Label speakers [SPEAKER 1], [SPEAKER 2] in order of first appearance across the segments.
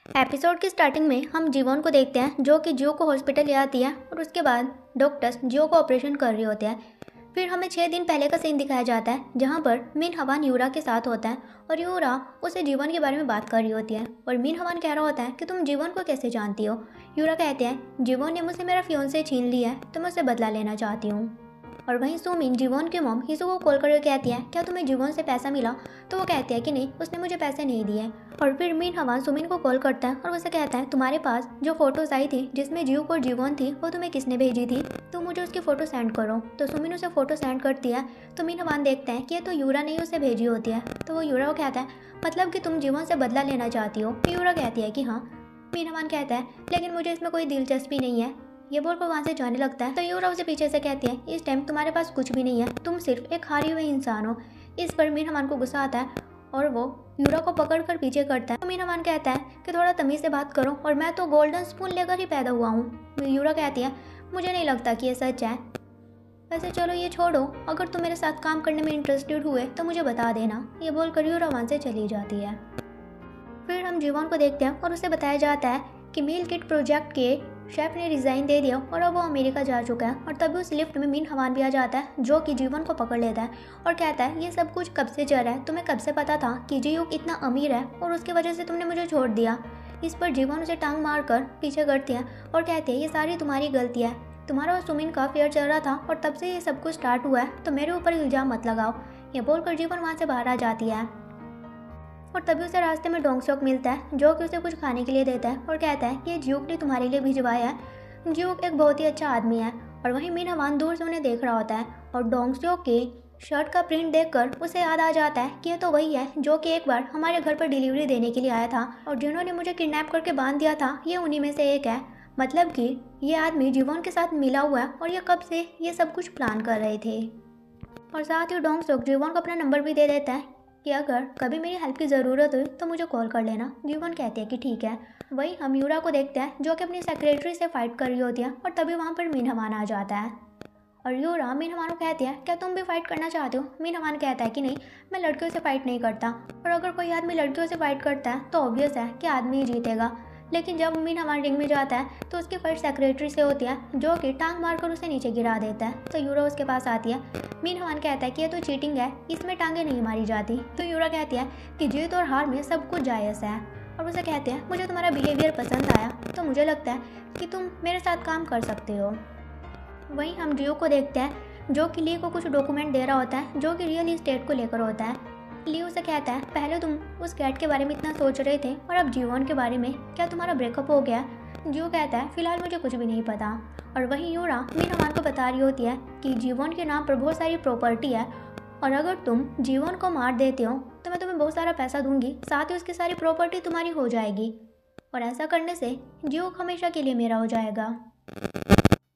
[SPEAKER 1] Episode की starting में हम जीवन को देखते हैं जो कि जियो को हॉस्पिटल ले आती है और उसके बाद डॉक्टर्स जियो को ऑपरेशन कर रहे होते हैं। फिर हमें 6 दिन पहले का सीन दिखाया जाता है जहाँ पर मिन हवान यूरा के साथ होता है और यूरा उसे जीवन के बारे में बात कर रही होती है और मिन हवान कह रहा होता है कि तुम जीवन को कैसे जानती हो। यूरा कहते हैं जीवन ने मुझसे मेरा फियोंसे छीन लिया है तो मैं उससे बदला लेना चाहती हूँ। और वहीं सुमिन जीवन की मॉम हिसू को कॉल करके कहती है क्या तुम्हें जीवन से पैसा मिला, तो वो कहती है कि नहीं उसने मुझे पैसे नहीं दिए। और फिर मिन हवान सुमिन को कॉल करता है और उसे कहता है तुम्हारे पास जो फोटोज आई थी जिसमें जीव और जीवन थी वो तुम्हें किसने भेजी थी, तो मुझे उसकी फ़ोटो सेंड करो। तो सुमिन उसे फ़ोटो सेंड करती है तो मिन हवान देखते हैं कि ये तो यूरा ने ही उसे भेजी होती है। तो वो यूरा को कहता है मतलब कि तुम जीवन से बदला लेना चाहती हो। यूरा कहती है कि हाँ। मिन हवान कहता है लेकिन मुझे इसमें कोई दिलचस्पी नहीं है। ये बोलकर वहाँ से जाने लगता है तो यूरा उसे पीछे से कहती है इस टाइम तुम्हारे पास कुछ भी नहीं है, तुम सिर्फ एक हारी हुए इंसान हो। इस पर मिन हवान को गुस्सा आता है और वो यूरा को पकड़कर पीछे करता है। तो मिन हवान कहता है कि थोड़ा तमीज़ से बात करो और मैं तो गोल्डन स्पून लेकर ही पैदा हुआ हूँ। यूरा कहती है मुझे नहीं लगता कि ये सच है, वैसे चलो ये छोड़ो, अगर तुम मेरे साथ काम करने में इंटरेस्टेड हुए तो मुझे बता देना। ये बोलकर यूरा वहाँ से चली जाती है। फिर हम जीवन को देखते हैं और उसे बताया जाता है कि मील किट प्रोजेक्ट के शेफ ने रिजाइन दे दिया और अब वो अमेरिका जा चुका है। और तभी उस लिफ्ट में मिन हवान भी आ जाता है जो कि जीवन को पकड़ लेता है और कहता है ये सब कुछ कब से चल रहा है, तुम्हें कब से पता था कि जीयुक इतना अमीर है और उसकी वजह से तुमने मुझे छोड़ दिया। इस पर जीवन उसे टांग मारकर पीछे करती है और कहती है ये सारी तुम्हारी गलती है, तुम्हारा और सुमिन का अफेयर चल रहा था और तब से ये सब कुछ स्टार्ट हुआ है, तो मेरे ऊपर इल्जाम मत लगाओ। ये बोलकर जीवन वहाँ से बाहर आ जाती है और तभी उसे रास्ते में डोंगसोक मिलता है जो कि उसे कुछ खाने के लिए देता है और कहता है कि ये जियूक ने तुम्हारे लिए भिजवाया है। जियूक एक बहुत ही अच्छा आदमी है। और वहीं मिन हवान दूर से उन्हें देख रहा होता है और डोंगसोक के शर्ट का प्रिंट देखकर उसे याद आ जाता है कि ये तो वही है जो कि एक बार हमारे घर पर डिलीवरी देने के लिए आया था और जिन्होंने मुझे किडनैप करके बांध दिया था ये उन्हीं में से एक है। मतलब कि ये आदमी जीवन के साथ मिला हुआ है और ये कब से ये सब कुछ प्लान कर रहे थे। और साथ ही डोंगसोक जीवन को अपना नंबर भी दे देता है कि अगर कभी मेरी हेल्प की ज़रूरत हो तो मुझे कॉल कर लेना। जीवन कहती है कि ठीक है। वहीं हम यूरा को देखते हैं जो कि अपनी सेक्रेटरी से फाइट कर रही होती है और तभी वहाँ पर मिन हवान आ जाता है और यूरा मिन हवान को कहती है क्या तुम भी फाइट करना चाहते हो। मिन हवान कहता है कि नहीं, मैं लड़कियों से फाइट नहीं करता और अगर कोई आदमी लड़कियों से फाइट करता है तो ऑब्वियस है कि आदमी ही जीतेगा। लेकिन जब मिन हवान रिंग में जाता है तो उसकी फाइट सेक्रेटरी से होती है जो कि टांग मारकर उसे नीचे गिरा देता है। तो यूरा उसके पास आती है। मिन हवान कहता है कि ये तो चीटिंग है, इसमें टांगे नहीं मारी जाती। तो यूरा कहती है कि जीत और हार में सब कुछ जायज़ है और उसे कहते हैं मुझे तुम्हारा बिहेवियर पसंद आया तो मुझे लगता है कि तुम मेरे साथ काम कर सकते हो। वहीं हम जियो को देखते हैं जो कि ली को कुछ डॉक्यूमेंट दे रहा होता है जो कि रियल इस्टेट को लेकर होता है। ली उसे कहता है पहले तुम उस कैट के बारे में इतना सोच रहे थे और अब जीवन के बारे में, क्या तुम्हारा ब्रेकअप हो गया। जियो कहता है फिलहाल मुझे कुछ भी नहीं पता। और वहीं यूरा मिन हवान को बता रही होती है कि जीवन के नाम पर बहुत सारी प्रॉपर्टी है और अगर तुम जीवन को मार देते हो तो मैं तुम्हें बहुत सारा पैसा दूंगी, साथ ही उसकी सारी प्रॉपर्टी तुम्हारी हो जाएगी और ऐसा करने से जियो हमेशा के लिए मेरा हो जाएगा।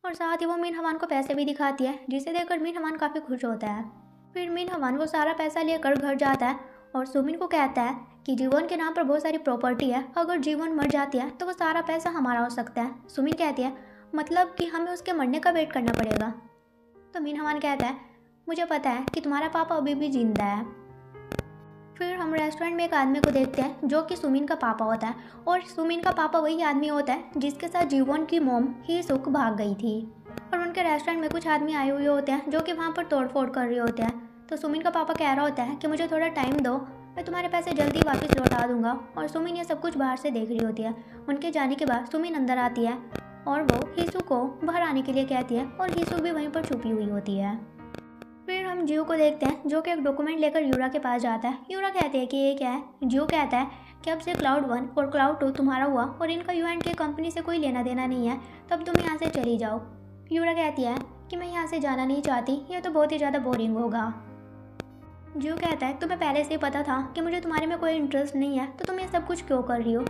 [SPEAKER 1] और साथ ही वो मिन हवान को पैसे भी दिखाती है जिसे देखकर मिन हवान काफ़ी खुश होता है। फिर मिन हवान वो सारा पैसा लेकर घर जाता है और सुमिन को कहता है कि जीवन के नाम पर बहुत सारी प्रॉपर्टी है, अगर जीवन मर जाती है तो वो सारा पैसा हमारा हो सकता है। सुमिन कहती है मतलब कि हमें उसके मरने का वेट करना पड़ेगा। तो मिन हवान कहता है मुझे पता है कि तुम्हारा पापा अभी भी जिंदा है। फिर हम रेस्टोरेंट में एक आदमी को देखते हैं जो कि सुमिन का पापा होता है और सुमिन का पापा वही आदमी होता है जिसके साथ जीवन की मॉम ही सुख भाग गई थी। और उनके रेस्टोरेंट में कुछ आदमी आए हुए होते हैं जो कि वहाँ पर तोड़फोड़ कर रहे होते हैं। तो सुमिन का पापा कह रहा होता है कि मुझे थोड़ा टाइम दो, मैं तुम्हारे पैसे जल्दी वापस लौटा दूंगा। और सुमिन ये सब कुछ बाहर से देख रही होती है। उनके जाने के बाद सुमिन अंदर आती है और वो हिसू को बाहर आने के लिए कहती है और हिसू भी वहीं पर छुपी हुई होती है। फिर हम जियो को देखते हैं जो कि एक डॉक्यूमेंट लेकर यूरा के पास जाता है। यूरा कहते हैं कि ये क्या है। जियो कहता है कि अब से क्लाउड 1 और क्लाउड 2 तुम्हारा हुआ और इनका यूएन की कंपनी से कोई लेना देना नहीं है, तब तुम यहाँ से चली जाओ। यूरा कहती है कि मैं यहाँ से जाना नहीं चाहती, ये तो बहुत ही ज़्यादा बोरिंग होगा। जियो कहता है तुम्हें पहले से ही पता था कि मुझे तुम्हारे में कोई इंटरेस्ट नहीं है, तो तुम ये सब कुछ क्यों कर रही हो।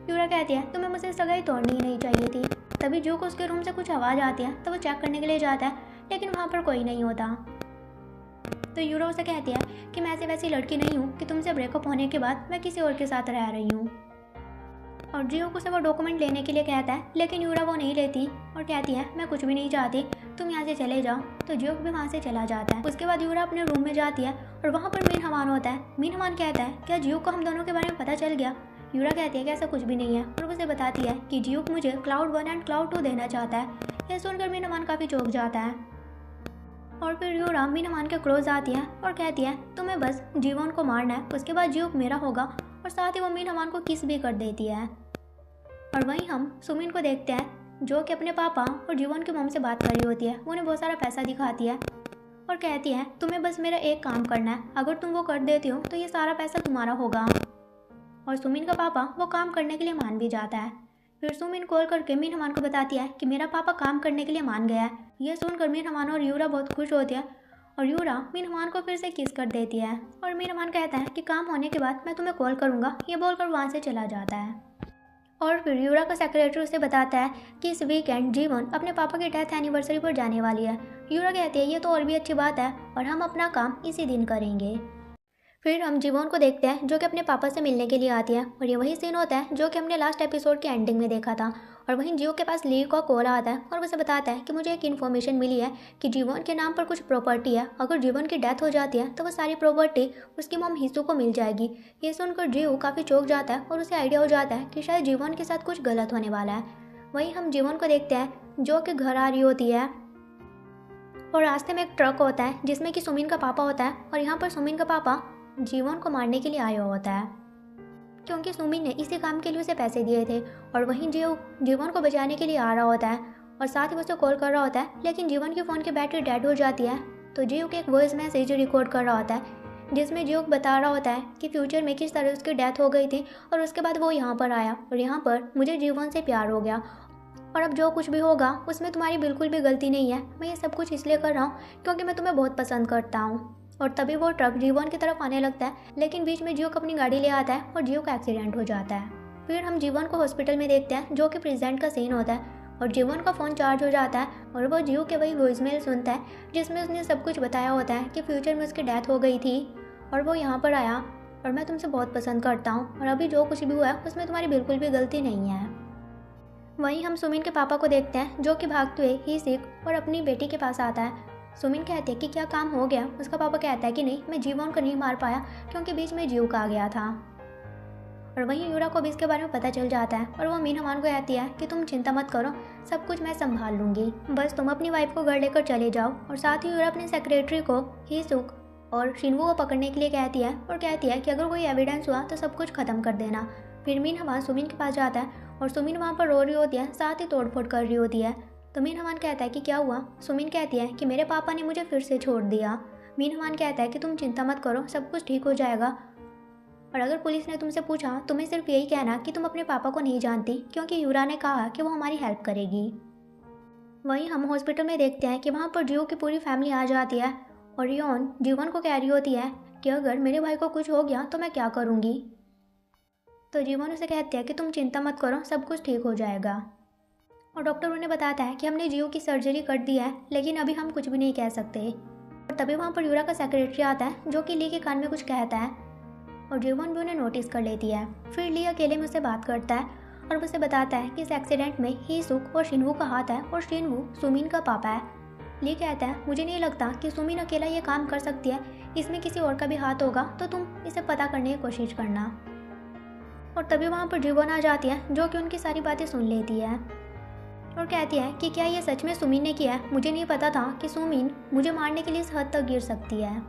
[SPEAKER 1] यूरा कहती है तुम्हें मुझसे सगाई तोड़नी ही नहीं चाहिए थी। तभी जियो को उसके रूम से कुछ आवाज़ आती है तो वो चेक करने के लिए जाता है लेकिन वहाँ पर कोई नहीं होता। तो यूरा उसे कहती है कि मैं ऐसी वैसी लड़की नहीं हूँ कि तुमसे ब्रेकअप होने के बाद मैं किसी और के साथ रह रही हूँ। और जियो को से वो डॉक्यूमेंट लेने के लिए कहता है लेकिन यूरा वो नहीं लेती और कहती है मैं कुछ भी नहीं चाहती, तुम यहाँ से चले जाओ। तो जियो भी वहाँ से चला जाता है। उसके बाद यूरा अपने रूम में जाती है और वहाँ पर मिन हवान होता है। मिन हवान कहता है क्या जियो को हम दोनों के बारे में पता चल गया। यूरा कहती है कि ऐसा कुछ भी नहीं है और वो उसे बताती है कि ड्यूक मुझे क्लाउड 1 एंड क्लाउड 2 देना चाहता है। यह सुनकर मीन हवान काफ़ी चौंक जाता है और फिर यूरा मीन हवान के क्लोज आती है और कहती है तुम्हें बस जीवन को मारना है, उसके बाद ड्यूक मेरा होगा। और साथ ही वो मीन हवान को किस भी कर देती है। और वहीं हम सुमिन को देखते हैं जो कि अपने पापा और जीवन की मॉम से बात कर रही होती है। वो उन्हें बहुत सारा पैसा दिखाती है और कहती है तुम्हें बस मेरा एक काम करना है, अगर तुम वो कर देती हो तो ये सारा पैसा तुम्हारा होगा। और सुमिन का पापा वो काम करने के लिए मान भी जाता है। फिर सुमिन कॉल करके मीन हवान को बताती है कि मेरा पापा काम करने के लिए मान गया है। यह सुनकर मीन हवान और यूरा बहुत खुश होती है और यूरा मीन हवान को फिर से किस कर देती है। और मीन हवान कहता है कि काम होने के बाद मैं तुम्हें कॉल करूँगा, ये बोलकर वहाँ से चला जाता है। और फिर यूरा का सेक्रेटरी उसे बताता है कि इस वीकेंड जीवन अपने पापा की डेथ एनिवर्सरी पर जाने वाली है। यूरा कहती है ये तो और भी अच्छी बात है और हम अपना काम इसी दिन करेंगे। फिर हम जीवन को देखते हैं जो कि अपने पापा से मिलने के लिए आती है और ये वही सीन होता है जो कि हमने लास्ट एपिसोड के एंडिंग में देखा था। और वहीं जियो के पास ली का कॉल आता है और उसे बताता है कि मुझे एक इन्फॉर्मेशन मिली है कि जीवन के नाम पर कुछ प्रॉपर्टी है, अगर जीवन की डेथ हो जाती है तो वो सारी प्रॉपर्टी उसकी मॉम हिसू को मिल जाएगी। ये सुनकर जियो काफ़ी चौंक जाता है और उसे आइडिया हो जाता है कि शायद जीवन के साथ कुछ गलत होने वाला है। वहीं हम जीवन को देखते हैं जो कि घर आ रही होती है और रास्ते में एक ट्रक होता है जिसमें कि सुमिन का पापा होता है और यहाँ पर सुमिन का पापा जीवन को मारने के लिए आया होता है क्योंकि सुमिन ने इसी काम के लिए उसे पैसे दिए थे। और वहीं जीवन को बचाने के लिए आ रहा होता है और साथ ही उसे कॉल कर रहा होता है, लेकिन जीवन के फ़ोन की बैटरी डेड हो जाती है। तो जियो के एक वॉइस मैसेज रिकॉर्ड कर रहा होता है जिसमें जियो बता रहा होता है कि फ्यूचर में किस तरह उसकी डेथ हो गई थी और उसके बाद वो यहाँ पर आया और यहाँ पर मुझे जीवन से प्यार हो गया और अब जो कुछ भी होगा उसमें तुम्हारी बिल्कुल भी गलती नहीं है। मैं ये सब कुछ इसलिए कर रहा हूँ क्योंकि मैं तुम्हें बहुत पसंद करता हूँ। और तभी वो ट्रक जीवन की तरफ आने लगता है, लेकिन बीच में जियो को अपनी गाड़ी ले आता है और जियो का एक्सीडेंट हो जाता है। फिर हम जीवन को हॉस्पिटल में देखते हैं जो कि प्रेजेंट का सीन होता है और जीवन का फ़ोन चार्ज हो जाता है और वो जियो के वही वॉइसमेल सुनता है जिसमें उसने सब कुछ बताया होता है कि फ्यूचर में उसकी डेथ हो गई थी और वो यहाँ पर आया और मैं तुमसे बहुत पसंद करता हूँ और अभी जो कुछ भी हुआ है उसमें तुम्हारी बिल्कुल भी गलती नहीं है। वहीं हम सुमिन के पापा को देखते हैं जो कि भागते हुए ही सीख और अपनी बेटी के पास आता है। सुमिन कहते हैं कि क्या काम हो गया। उसका पापा कहता है कि नहीं, मैं जीवन को नहीं मार पाया क्योंकि बीच में जीव का आ गया था। और वहीं यूरा को भी इसके बारे में पता चल जाता है और वो मीन हवान को कहती है कि तुम चिंता मत करो, सब कुछ मैं संभाल लूँगी, बस तुम अपनी वाइफ को घर लेकर चले जाओ। और साथ ही यूरा अपने सेक्रेटरी को ही सुख और शिनवू को पकड़ने के लिए कहती है और कहती है कि अगर कोई एविडेंस हुआ तो सब कुछ खत्म कर देना। फिर मीन हवान सुमिन के पास जाता है और सुमिन वहाँ पर रो रही होती है, साथ ही तोड़फोड़ कर रही होती है। तो मीन हवान कहता है कि क्या हुआ। सुमिन कहती है कि मेरे पापा ने मुझे फिर से छोड़ दिया। मीन हवान कहता है कि तुम चिंता मत करो, सब कुछ ठीक हो जाएगा। और अगर पुलिस ने तुमसे पूछा तुम्हें सिर्फ यही कहना कि तुम अपने पापा को नहीं जानती क्योंकि यूरा ने कहा कि वो हमारी हेल्प करेगी। वहीं हम हॉस्पिटल में देखते हैं कि वहाँ पर जियो की पूरी फैमिली आ जाती है और रियोन जीवन को कह रही होती है कि अगर मेरे भाई को कुछ हो गया तो मैं क्या करूँगी। तो जीवन उसे कहते हैं कि तुम चिंता मत करो, सब कुछ ठीक हो जाएगा। और डॉक्टर उन्हें बताता है कि हमने जियो की सर्जरी कर दी है लेकिन अभी हम कुछ भी नहीं कह सकते। और तभी वहाँ पर यूरा का सेक्रेटरी आता है जो कि ली के कान में कुछ कहता है और जीवन भी उन्हें नोटिस कर लेती है। फिर ली अकेले में उससे बात करता है और उसे बताता है कि इस एक्सीडेंट में ही सुख और शिनवू का हाथ है और शिनवू सुमिन का पापा है। ली कहता है मुझे नहीं लगता कि सुमिन अकेला ये काम कर सकती है, इसमें किसी और का भी हाथ होगा, तो तुम इसे पता करने की कोशिश करना। और तभी वहाँ पर जीवन आ जाती है जो कि उनकी सारी बातें सुन लेती है और कहती है कि क्या ये सच में सुमिन ने किया है, मुझे नहीं पता था कि सुमिन मुझे मारने के लिए इस हद तक गिर सकती है।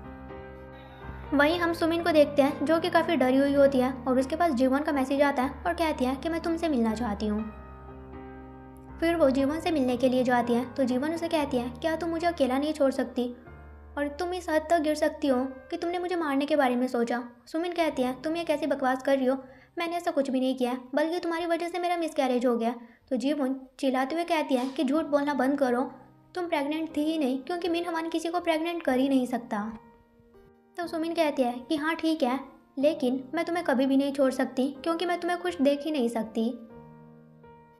[SPEAKER 1] वहीं हम सुमिन को देखते हैं जो कि काफ़ी डरी हुई होती है और उसके पास जीवन का मैसेज आता है और कहती है कि मैं तुमसे मिलना चाहती हूँ। फिर वो जीवन से मिलने के लिए जाती है तो जीवन उसे कहती है क्या तुम मुझे अकेला नहीं छोड़ सकती और तुम इस हद तक गिर सकती हो कि तुमने मुझे मारने के बारे में सोचा। सुमिन कहती है तुम ये कैसी बकवास कर रही हो, मैंने ऐसा कुछ भी नहीं किया, बल्कि तुम्हारी वजह से मेरा मिसकैरेज हो गया। तो जीवन चिल्लाते हुए कहती है कि झूठ बोलना बंद करो, तुम प्रेग्नेंट थी ही नहीं क्योंकि मीन हवान किसी को प्रेग्नेंट कर ही नहीं सकता। तो सुमिन कहती है कि हाँ ठीक है, लेकिन मैं तुम्हें कभी भी नहीं छोड़ सकती क्योंकि मैं तुम्हें खुश देख ही नहीं सकती।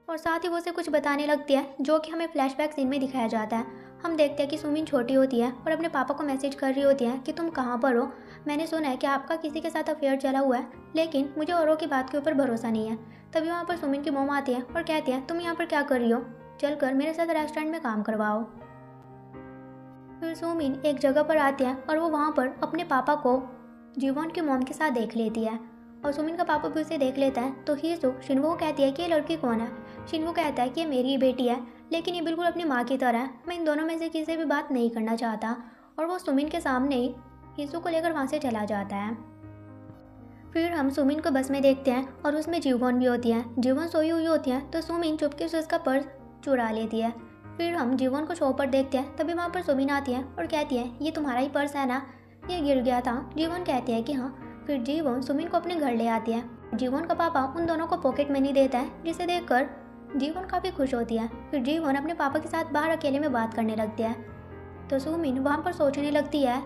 [SPEAKER 1] और साथ ही वो उसे कुछ बताने लगती है जो कि हमें फ्लैशबैक सीन में दिखाया जाता है। हम देखते हैं कि सुमिन छोटी होती है और अपने पापा को मैसेज कर रही होती है कि तुम कहाँ पर हो, मैंने सुना है कि आपका किसी के साथ अफेयर चला हुआ है, लेकिन मुझे औरों की बात के ऊपर भरोसा नहीं है। तभी वहाँ पर सुमिन की मॉम आती है और कहती है तुम यहाँ पर क्या कर रही हो, चलकर मेरे साथ रेस्टोरेंट में काम करवाओ। फिर सुमिन एक जगह पर आती है और वो वहाँ पर अपने पापा को जीवन की मॉम के साथ देख लेती है और सुमिन का पापा भी उसे देख लेता है। तो हीसुक शिनवो को कहती है कि ये लड़की कौन है। शिनवो कहता है कि ये मेरी ही बेटी है, लेकिन ये बिल्कुल अपनी माँ की तरह है, मैं इन दोनों में से किसी से भी बात नहीं करना चाहता। और वो सुमिन के सामने ही हीसुक को लेकर वहाँ से चला जाता है। फिर हम सुमिन को बस में देखते हैं और उसमें जीवन भी होती है। जीवन सोई हुई होती है तो सुमिन चुपके से उसका पर्स चुरा लेती है। फिर हम जीवन को शॉप पर देखते हैं, तभी वहाँ पर सुमिन आती है और कहती है ये तुम्हारा ही पर्स है ना, ये गिर गया था। जीवन कहती है कि हाँ। फिर जीवन सुमिन को अपने घर ले आती है। जीवन का पापा उन दोनों को पॉकेट मनी देता है, जिसे देखकर जीवन काफ़ी खुश होती है। फिर जीवन अपने पापा के साथ बाहर अकेले में बात करने लगती है। तो सुमिन वहाँ पर सोचने लगती है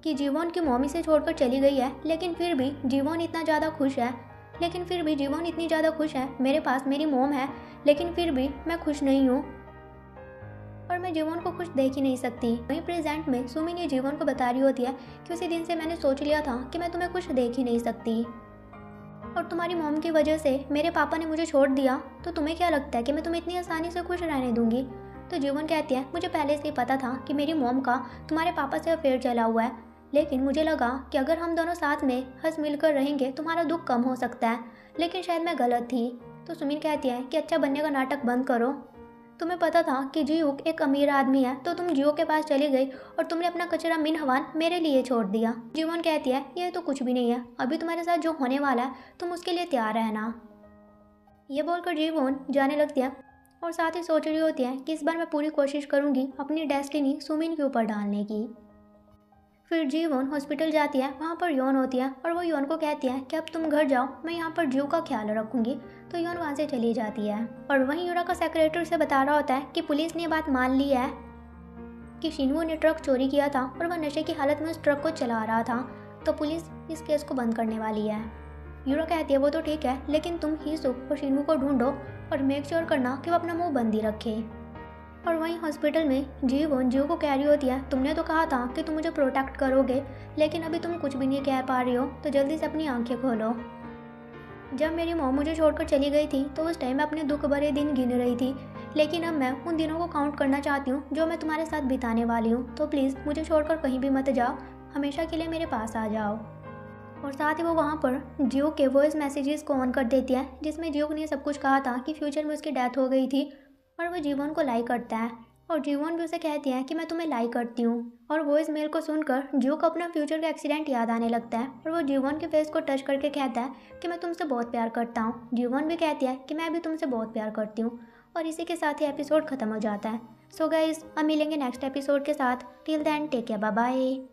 [SPEAKER 1] कि जीवन की मम्मी से छोड़कर चली गई है, लेकिन फिर भी जीवन इतना ज़्यादा खुश है। जीवन इतनी ज़्यादा खुश है, मेरे पास मेरी मोम है, लेकिन फिर भी मैं खुश नहीं हूँ और मैं जीवन को खुश देख ही नहीं सकती। वहीं प्रेजेंट में सुमिन ये जीवन को बता रही होती है कि उसी दिन से मैंने सोच लिया था कि मैं तुम्हें खुश देख ही नहीं सकती और तुम्हारी मोम की वजह से मेरे पापा ने मुझे छोड़ दिया, तो तुम्हें क्या लगता है कि मैं तुम्हें इतनी आसानी से खुश रहने दूंगी। तो जीवन कहती है मुझे पहले से ही पता था कि मेरी मोम का तुम्हारे पापा से अफेयर चला हुआ है, लेकिन मुझे लगा कि अगर हम दोनों साथ में हंस मिलकर रहेंगे तुम्हारा दुख कम हो सकता है, लेकिन शायद मैं गलत थी। तो सुमिन कहती है कि अच्छा बनने का नाटक बंद करो, तुम्हें पता था कि जियूक एक अमीर आदमी है तो तुम जियो के पास चली गई और तुमने अपना कचरा मिन हवान मेरे लिए छोड़ दिया। जीवन कहती है ये तो कुछ भी नहीं है, अभी तुम्हारे साथ जो होने वाला है तुम उसके लिए तैयार रहना। ये बोलकर जीवन जाने लगती है और साथ ही सोच रही होती है कि इस बार मैं पूरी कोशिश करूंगी अपनी डेस्टिनी सुमिन के ऊपर डालने की। फिर जीवन हॉस्पिटल जाती है, वहाँ पर योन होती है और वो योन को कहती है कि अब तुम घर जाओ, मैं यहाँ पर जियो का ख्याल रखूंगी। तो योन वहाँ से चली जाती है और वहीं यूरा का सेक्रेटरी से बता रहा होता है कि पुलिस ने ये बात मान ली है कि शिनवो ने ट्रक चोरी किया था और वह नशे की हालत में उस ट्रक को चला रहा था, तो पुलिस इस केस को बंद करने वाली है। यूरा कहती है वो तो ठीक है, लेकिन तुम हीसुक और शिनवो को ढूंढो और मेक श्योर करना कि वो अपना मुंह बंद ही रखे। और वहीं हॉस्पिटल में जीवन जियो को कह रही होती है तुमने तो कहा था कि तुम मुझे प्रोटेक्ट करोगे, लेकिन अभी तुम कुछ भी नहीं कह पा रही हो, तो जल्दी से अपनी आंखें खोलो। जब मेरी मॉम मुझे छोड़कर चली गई थी तो उस टाइम मैं अपने दुख भरे दिन गिन रही थी, लेकिन अब मैं उन दिनों को काउंट करना चाहती हूँ जो मैं तुम्हारे साथ बिताने वाली हूँ। तो प्लीज़ मुझे छोड़कर कहीं भी मत जाओ, हमेशा के लिए मेरे पास आ जाओ। और साथ ही वो वहाँ पर जियो के वॉइस मैसेजेस को ऑन कर देती है, जिसमें जियो ने सब कुछ कहा था कि फ्यूचर में उसकी डेथ हो गई थी, और वो जीवन को लाई करता है और जीवन भी उसे कहती है कि मैं तुम्हें लाई करती हूँ। और वॉइस मेल को सुनकर जियो को अपना फ्यूचर का एक्सीडेंट याद आने लगता है और वो जीवन के फेस को टच करके कहता है कि मैं तुमसे बहुत प्यार करता हूँ। जीवन भी कहती है कि मैं भी तुमसे बहुत प्यार करती हूँ। और इसी के साथ ही एपिसोड खत्म हो जाता है। सो गाइस, अब मिलेंगे नेक्स्ट एपिसोड के साथ। Till then take care, bye bye.